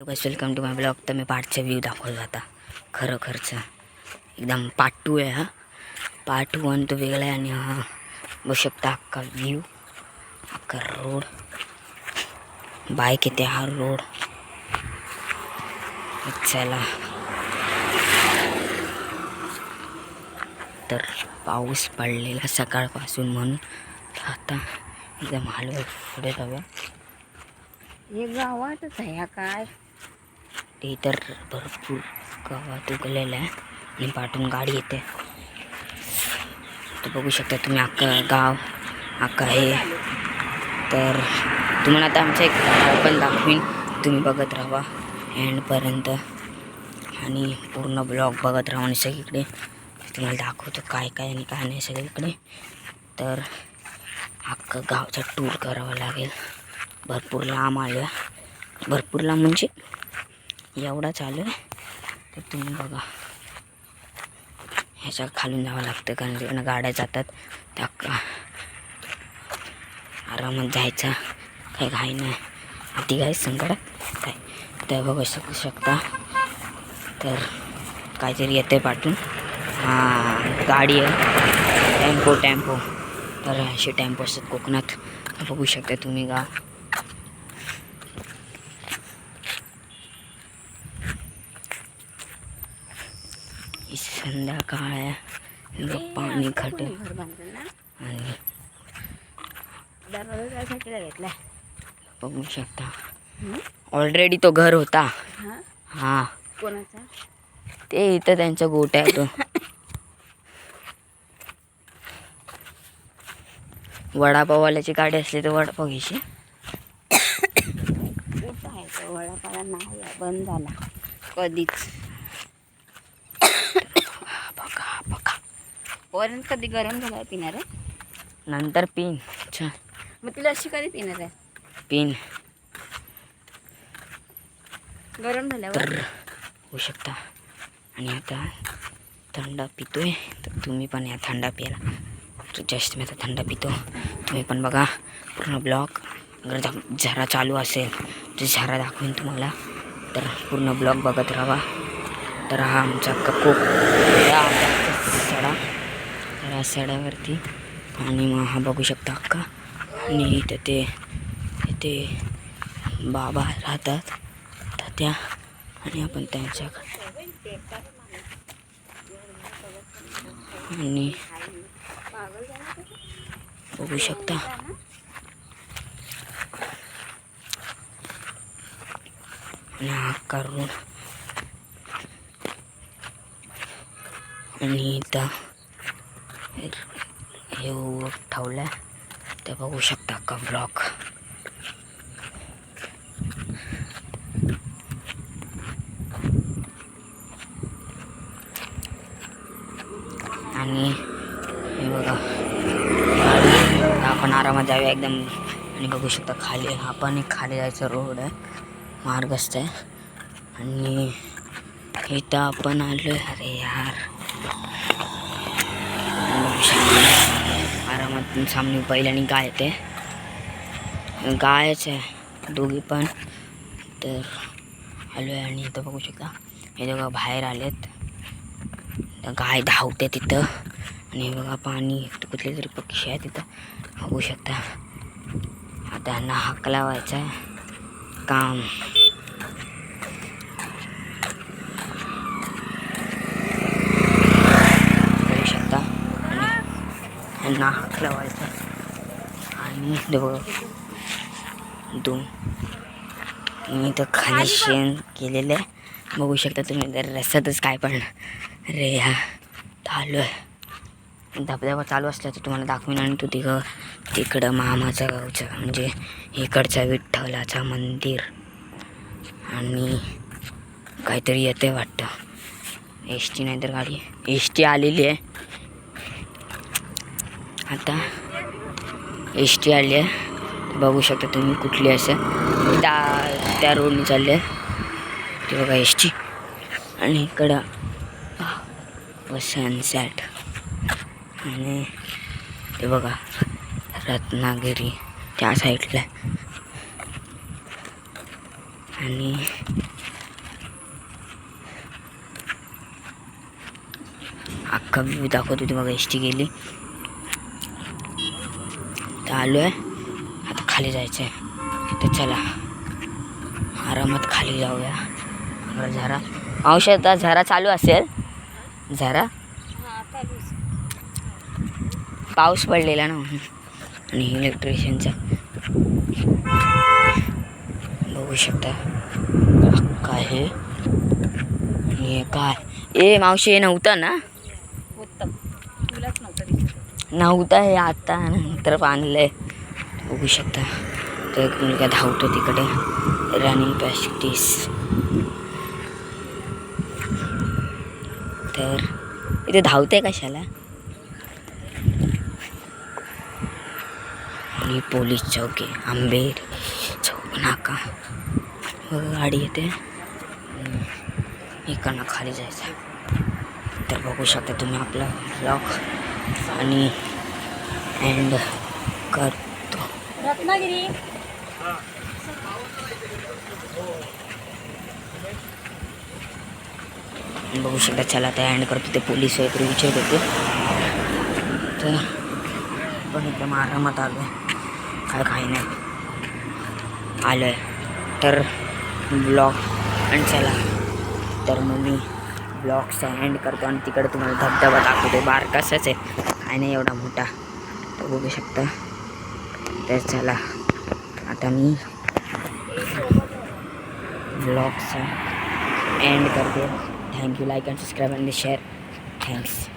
Welcome to my blog. तर मी पार्टचा view दाखवला आता. खरंच एकदम पार्ट 2 आहे हा. पार्ट 1 तो वेगळा आहे आणि हा बघू शकता अख्खा व्ह्यू, अख्खा रोड, बाईक येते हा रोड. चला तर पाऊस पडलेला सकाळपासून म्हणून आता एकदम हलवत पुढे जाऊया. हे गावातच आहे काय ते तर भरपूर गावात उगलेलं आहे आणि पाठून गाडी येते. तर बघू शकता तुम्ही अख्खा गाव अख्खा आहे. तर तुम्हाला आता आमचं एक पण दाखवीन, तुम्ही बघत राहा एंडपर्यंत आणि पूर्ण ब्लॉग बघत राहा आणि सगळीकडे तुम्हाला दाखवतो काय काय आणि काय नाही सगळीकडे. तर अख्खं गावचा टूर करावा लागेल. भरपूर लांब आलं, भरपूर लांब म्हणजे एवढा चालू आहे. तर तुम्ही बघा ह्याच्या खालून जावं लागतं कारण तिकडनं गाड्या जातात. त्या आरामात जायचा, काही घाई नाही. ती काय संकटात काय तर बघू शकता. तर काहीतरी येते पाठून, हां गाडी आहे, टेम्पो. तर असे टेम्पो असतात कोकणात. बघू शकता तुम्ही गाव. संध्याकाळ आहे, पाणी खटे आणि घेतलाय बघू शकता. ऑलरेडी तो घर होता. हा कोणाचा ते इथं त्यांचा गोठा आहे तो. वडापाववाल्याची गाडी असली तर वडापाव घ्यायची. वडापाव नाही बंद झाला कधीच. बघा वरण कधी गरम झाला पिणार आहे नंतर पिन. अच्छा मग तिला अशी कधी पिणार आहे पिन गरम झाल्यावर तर होऊ शकता. आणि आता थंडा पितोय तर तुम्ही पण या थंडा प्यायला. जस्ट मी आता थंडा पितो, तुम्ही पण बघा पूर्ण ब्लॉग. अगर झरा चालू असेल तर झरा दाखवेन तुम्हाला. तर पूर्ण ब्लॉग बघत राहा. तर हा आमचा कोक सडा. तर हा सड्यावरती आणि मग हा बघू शकता अक्का. आणि इथं ते बाबा राहतात त्या आणि आपण त्यांच्याकडे आणि बघू शकता. आणि हा करून आणि इथं हे ठेवलं ते बघू शकता का ब्लॉग. आणि हे बघा आपण आरामात जाऊया एकदम. आणि बघू शकता खाली आपण एक खाली जायचं रोड आहे, मार्गस्थ आहे. आणि इथं आपण आलो. अरे यार आरामात सामने पहिल्याने गाय येते, गायच आहे दोघी पण. तर आलो आहे आणि इथं बघू शकता हे दोघं बाहेर आलेत. गाय धावते तिथं आणि बघा पाणी कुठले तरी पक्षी आहे तिथं बघू शकता. आता त्यांना हाक लावायचा काम. बघू शकता यांना हाक लावायचा. आणि बघा दोन मी तर खाली शेण केलेलं आहे बघू शकता तुम्ही. तर रस्त्यातच काय पण अरे ह्या चालू आहे. धबधबा चालू असला तर तुम्हाला दाखवीन. आणि तो तिकडं मामाचा गावचा म्हणजे इकडचा विठ्ठलाचा मंदिर. आणि काहीतरी येते वाटतं, एस टी नाही तर गाडी. एस टी आलेली आहे आता, एस टी आली आहे. बघू शकता तुम्ही कुठली असं त्या रोडने चालले आहे ते बघा एस टी. आणि इकडं सनसेट आणि ते बघा रत्नागिरी त्या साईडला. आणि अख्खा व्ह्यू दाखवत होती बघा. एस टी गेली. तर आलो आहे. आता खाली जायचं आहे. तर चला आरामात खाली जाऊया. बरं झरा औषध झरा चालू असेल. झरा पाऊस पडलेला ना म्हणून. आणि इलेक्ट्रिशियनचा बघू शकता काय हे. हे काय ए मावशी हे नव्हतं ना. उत्तम तुलाच नव्हतं नव्हतं हे आता नंतर आणलंय. बघू शकता. तर एक मुलगा धावतो तिकडे. Running practice. तर इथे धावते कशाला. आणि पोलीस चौकी आंबेर चौक नाका. गाडी येते. इकडनं खाली जायचं. तर बघू शकता तुम्ही आपला ब्लॉग आणि एंड करतो. रत्नागिरी बघू शकता. चला आता एंड करतो. ते पोलीस वगैरे विचारत होते. तर पण एकदम आरामात आलो आहे. काय काही नाही आलो आहे. तर ब्लॉग आणि चला तर मग मी ब्लॉगचा एंड करतो. आणि तिकडे तुम्हाला धबधबा दाखवतो. बारकासाच आहे काय नाही एवढा मोठा. तर बघू शकता. तर चला आता मी ब्लॉगचा एंड करते. Thank you. Like and subscribe and share. Thanks.